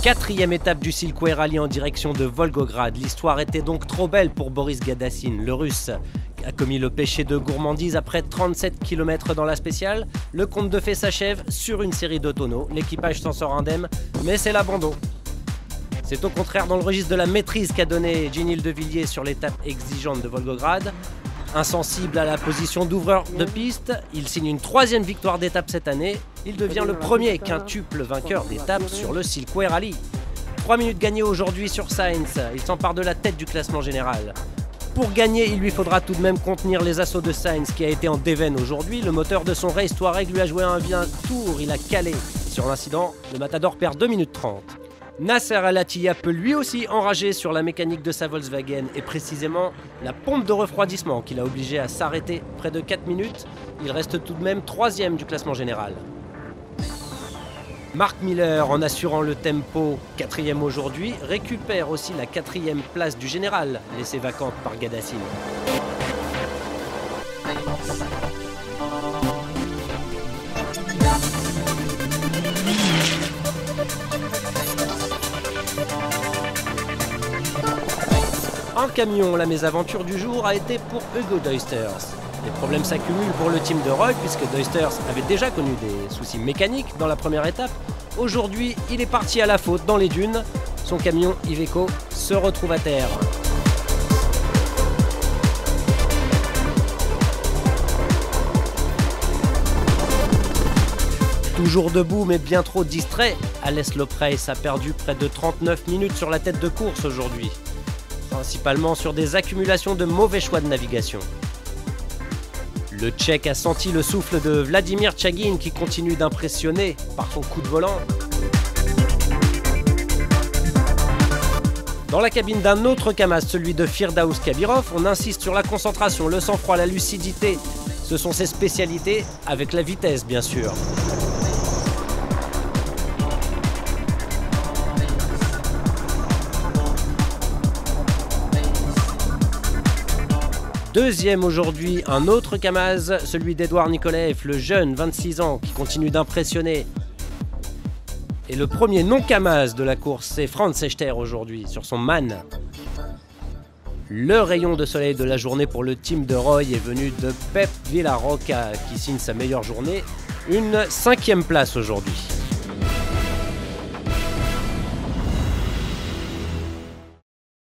Quatrième étape du Silkway Rally en direction de Volgograd. L'histoire était donc trop belle pour Boris Gadassine. Le Russe a commis le péché de gourmandise après 37 km dans la spéciale. Le conte de fées s'achève sur une série de tonneaux. L'équipage s'en sort indemne, mais c'est l'abandon. C'est au contraire dans le registre de la maîtrise qu'a donné Ginil de Villiers sur l'étape exigeante de Volgograd. Insensible à la position d'ouvreur de piste, il signe une troisième victoire d'étape cette année. Il devient le premier quintuple vainqueur d'étape sur le Silkway Rally. 3 minutes gagnées aujourd'hui sur Sainz, il s'empare de la tête du classement général. Pour gagner, il lui faudra tout de même contenir les assauts de Sainz qui a été en déveine aujourd'hui. Le moteur de son Race Touareg lui a joué un vilain tour, il a calé. Sur l'incident, le Matador perd 2 minutes 30. Nasser Al-Attiyah peut lui aussi enrager sur la mécanique de sa Volkswagen et précisément la pompe de refroidissement qui l'a obligé à s'arrêter près de 4 minutes. Il reste tout de même 3e du classement général. Mark Miller, en assurant le tempo, 4e aujourd'hui, récupère aussi la 4e place du général, laissée vacante par Gadassine. En camion, la mésaventure du jour a été pour Hugo Deusters. Les problèmes s'accumulent pour le team de Roy puisque Deusters avait déjà connu des soucis mécaniques dans la première étape. Aujourd'hui, il est parti à la faute dans les dunes. Son camion Iveco se retrouve à terre. Toujours debout mais bien trop distrait, Alès Lopreis a perdu près de 39 minutes sur la tête de course aujourd'hui. Principalement sur des accumulations de mauvais choix de navigation. Le Tchèque a senti le souffle de Vladimir Tchagin qui continue d'impressionner par son coup de volant. Dans la cabine d'un autre Kamaz, celui de Firdaus Kabirov, on insiste sur la concentration, le sang-froid, la lucidité. Ce sont ses spécialités, avec la vitesse bien sûr. Deuxième aujourd'hui, un autre Kamaz, celui d'Edouard Nikolaev, le jeune, 26 ans, qui continue d'impressionner. Et le premier non-Kamaz de la course, c'est Franz Echter aujourd'hui, sur son MAN. Le rayon de soleil de la journée pour le team de Roy est venu de Pep Villarroca, qui signe sa meilleure journée, une 5e place aujourd'hui.